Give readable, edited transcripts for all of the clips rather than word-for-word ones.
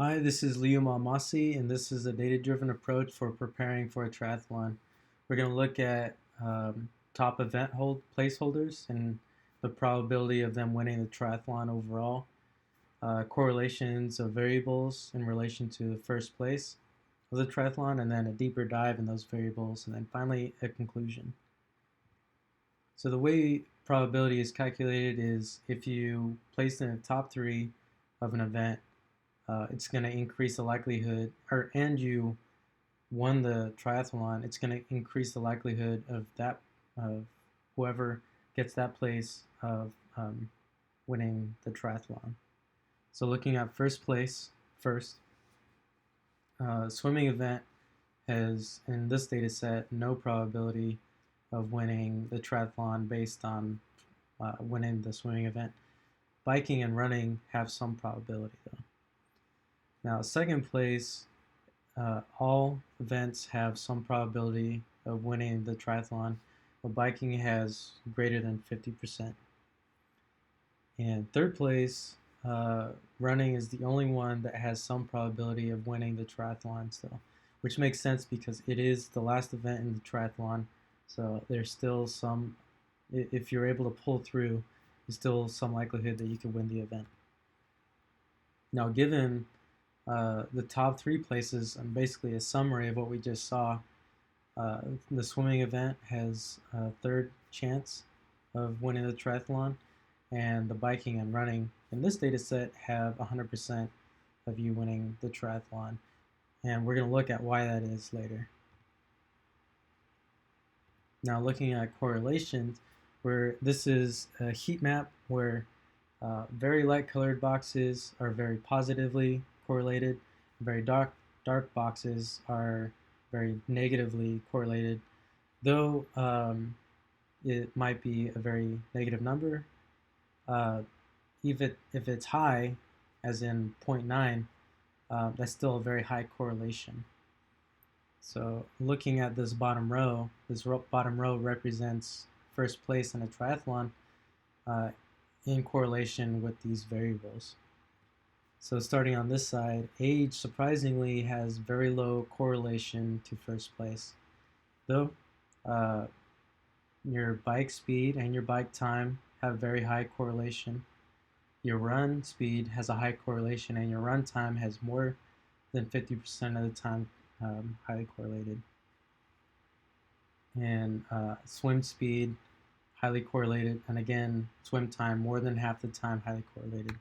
Hi, this is Liu Mamasi, and this is a data-driven approach for preparing for a triathlon. We're going to look at top event placeholders and the probability of them winning the triathlon overall, correlations of variables in relation to first place of the triathlon, and then a deeper dive in those variables, and then finally a conclusion. So the way probability is calculated is if you place in the top three of an event, it's going to increase the likelihood, and you won the triathlon, it's going to increase the likelihood of whoever gets that place of winning the triathlon. So looking at first place first, swimming event has, in this data set, no probability of winning the triathlon based on winning the swimming event. Biking and running have some probability though. Now, second place, all events have some probability of winning the triathlon, but biking has greater than 50%. And third place, running is the only one that has some probability of winning the triathlon still, which makes sense because it is the last event in the triathlon. So there's still some, if you're able to pull through, there's still some likelihood that you can win the event. Now, given the top three places and basically a summary of what we just saw, the swimming event has a third chance of winning the triathlon, and the biking and running in this data set have 100% of you winning the triathlon. And we're going to look at why that is later. Now, looking at correlations, where this is a heat map where very light colored boxes are very positively correlated, very dark boxes are very negatively correlated, though it might be a very negative number. If it's high, as in 0.9, that's still a very high correlation. So looking at this bottom row represents first place in a triathlon in correlation with these variables. So starting on this side, age surprisingly has very low correlation to first place. Though your bike speed and your bike time have very high correlation. Your run speed has a high correlation, and your run time has more than 50% of the time highly correlated. And swim speed, highly correlated, and again, swim time, more than half the time highly correlated.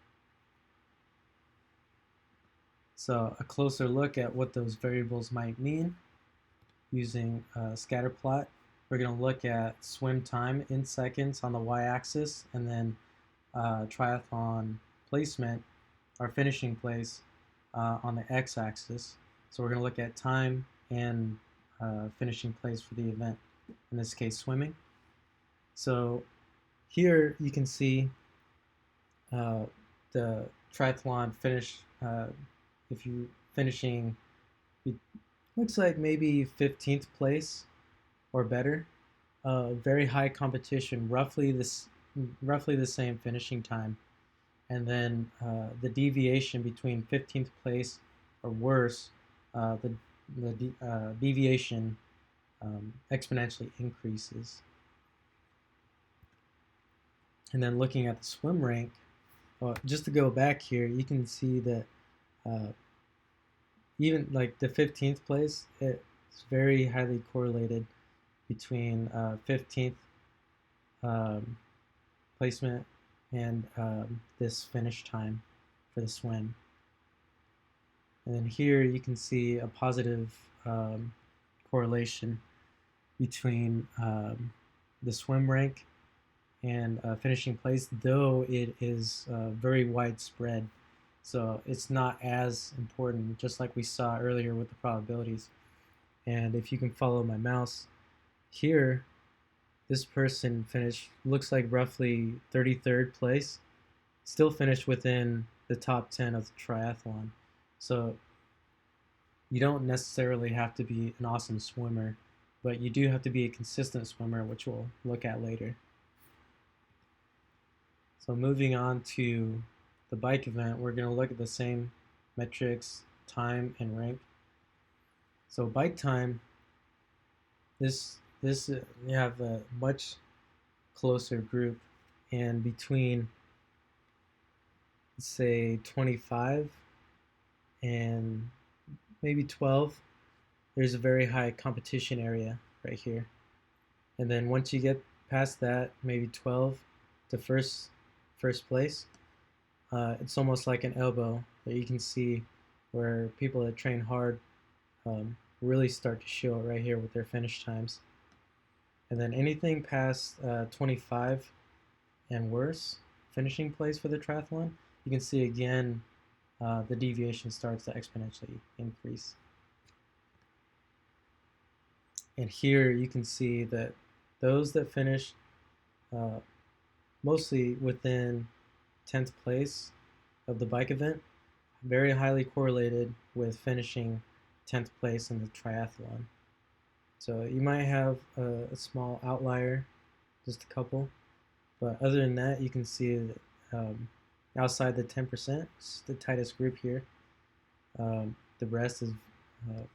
So a closer look at what those variables might mean using a scatter plot. We're going to look at swim time in seconds on the y-axis, and then triathlon placement, our finishing place, on the x-axis. So we're going to look at time and finishing place for the event, in this case swimming. So here you can see the triathlon finish. If you finishing, it looks like maybe 15th place or better. Very high competition, roughly the same finishing time, and then the deviation between 15th place or worse, the deviation exponentially increases. And then looking at the swim rank, just to go back here, you can see that even like the 15th place, it's very highly correlated between 15th placement and this finish time for the swim. And then here you can see a positive correlation between the swim rank and finishing place, though it is very widespread. So it's not as important, just like we saw earlier with the probabilities. And if you can follow my mouse here, this person finished, looks like roughly 33rd place, still finished within the top 10 of the triathlon. So you don't necessarily have to be an awesome swimmer, but you do have to be a consistent swimmer, which we'll look at later. So moving on to the bike event, we're going to look at the same metrics, time, and rank. So bike time, this you have a much closer group, and between say 25 and maybe 12, there's a very high competition area right here. And then once you get past that, maybe 12 to first place, it's almost like an elbow that you can see where people that train hard really start to show it right here with their finish times. And then anything past 25 and worse finishing place for the triathlon, you can see again the deviation starts to exponentially increase. And here you can see that those that finish uh, mostly within 10th place of the bike event, very highly correlated with finishing 10th place in the triathlon. So you might have a small outlier, just a couple, but other than that, you can see that outside the 10%, it's the tightest group here. The rest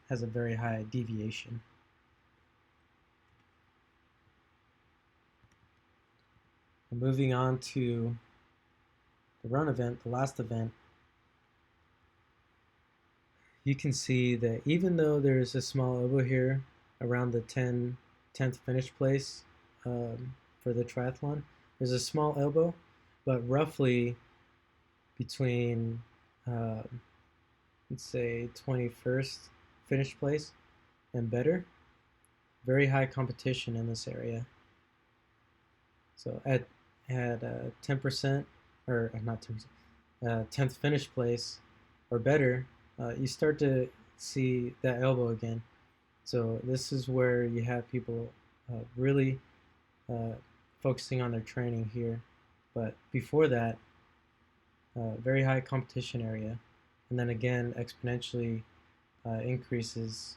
has a very high deviation. And moving on to the run event, the last event, you can see that even though there's a small elbow here around the 10th finish place for the triathlon, there's a small elbow, but roughly between, let's say, 21st finish place and better, very high competition in this area. So at 10%, or not 10%, 10th finish place or better, you start to see that elbow again. So this is where you have people really focusing on their training here. But before that, very high competition area. And then again, exponentially increases,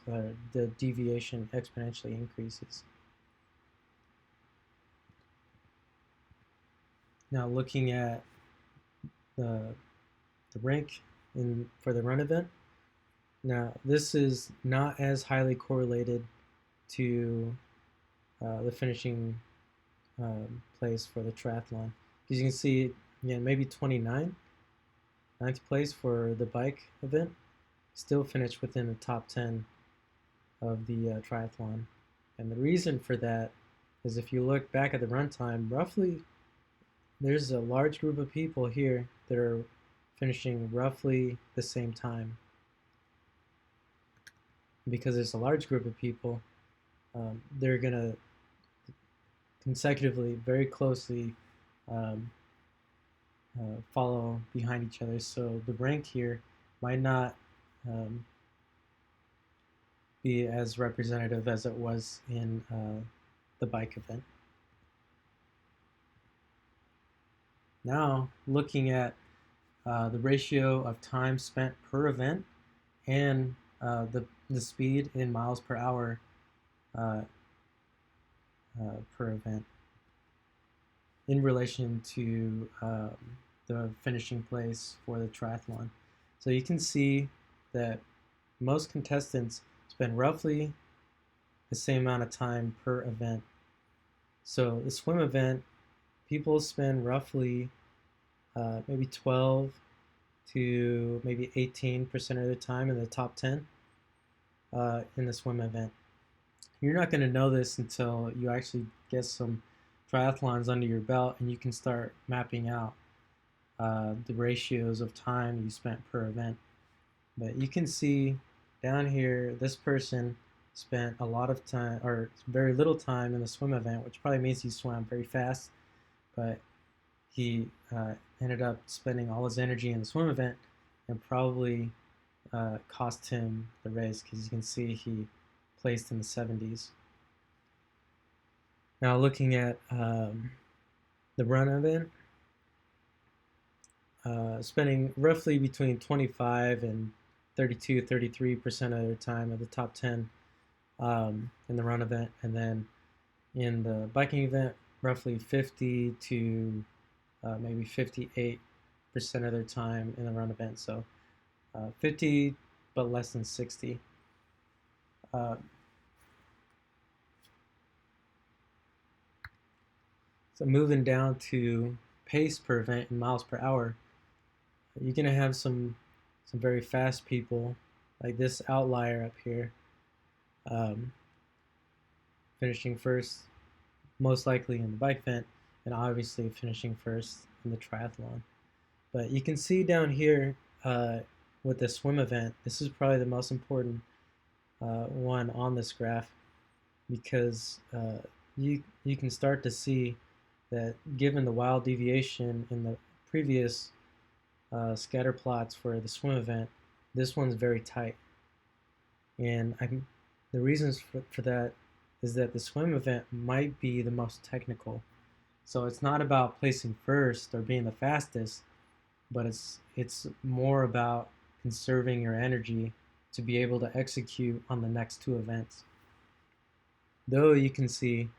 the deviation exponentially increases. Now looking at the rank for the run event. Now this is not as highly correlated to the finishing place for the triathlon. Because you can see, maybe 29, 9th place for the bike event, still finished within the top 10 of the triathlon. And the reason for that is if you look back at the run time, roughly there's a large group of people here that are finishing roughly the same time. Because there's a large group of people, they're going to consecutively, very closely follow behind each other. So the rank here might not be as representative as it was in the bike event. Now, looking at the ratio of time spent per event and the speed in miles per hour per event in relation to the finishing place for the triathlon. So you can see that most contestants spend roughly the same amount of time per event. So the swim event, people spend roughly maybe 12 to maybe 18% of the time in the top 10 in the swim event. You're not going to know this until you actually get some triathlons under your belt and you can start mapping out the ratios of time you spent per event. But you can see down here, this person spent a lot of time, or very little time in the swim event, which probably means he swam very fast, but he ended up spending all his energy in the swim event and probably cost him the race, because you can see he placed in the 70s. Now looking at the run event, spending roughly between 25 and 33% of their time at the top 10 in the run event, and then in the biking event, roughly 50 to maybe 58% of their time in the run event. So 50 but less than 60. Uh, so moving down to pace per event in miles per hour, you're gonna have some very fast people, like this outlier up here, um, finishing first, most likely in the bike event, and obviously finishing first in the triathlon. But you can see down here with the swim event, this is probably the most important one on this graph, because you can start to see that given the wild deviation in the previous scatter plots for the swim event, this one's very tight. And the reasons for that is that the swim event might be the most technical. So it's not about placing first or being the fastest, but it's more about conserving your energy to be able to execute on the next two events. Though you can see,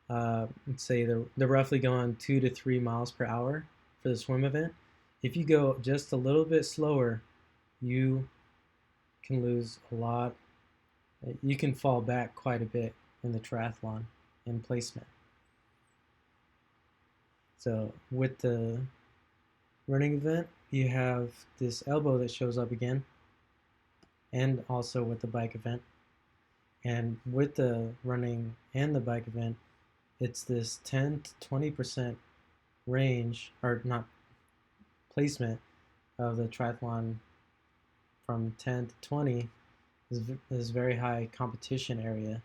let's say they're roughly going 2 to 3 miles per hour for the swim event. If you go just a little bit slower, you can lose a lot. You can fall back quite a bit in the triathlon in placement. So with the running event, you have this elbow that shows up again, and also with the bike event. And with the running and the bike event, it's this 10 to 20% range, or not placement, of the triathlon from 10 to 20 is very high competition area.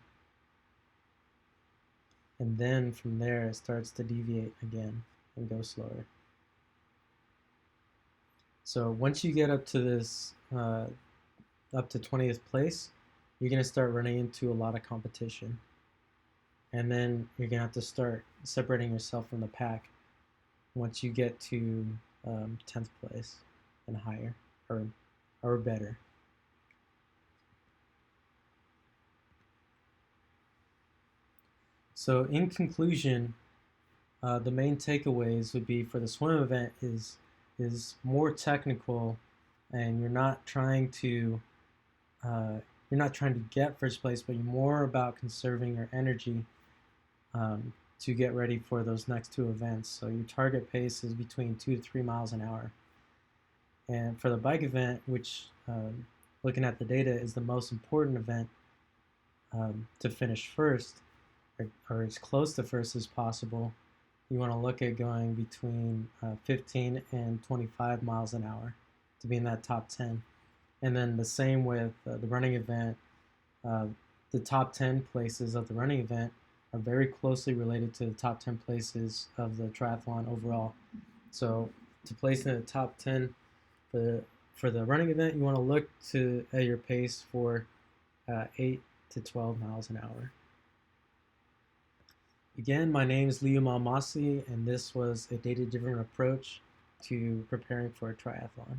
And then from there, it starts to deviate again and go slower. So once you get up to this, up to 20th place, you're going to start running into a lot of competition. And then you're going to have to start separating yourself from the pack once you get to 10th place and higher, or better. So in conclusion, the main takeaways would be for the swim event is more technical, and you're not trying to get first place, but you're more about conserving your energy to get ready for those next two events. So your target pace is between 2 to 3 miles an hour. And for the bike event, which looking at the data is the most important event to finish first, or as close to first as possible, you want to look at going between 15 and 25 miles an hour to be in that top 10. And then the same with the running event. The top 10 places of the running event are very closely related to the top 10 places of the triathlon overall. So to place in the top 10 for the running event, you want to look at your pace for 8 to 12 miles an hour. Again, my name is Leo Malmasi, and this was a data-driven approach to preparing for a triathlon.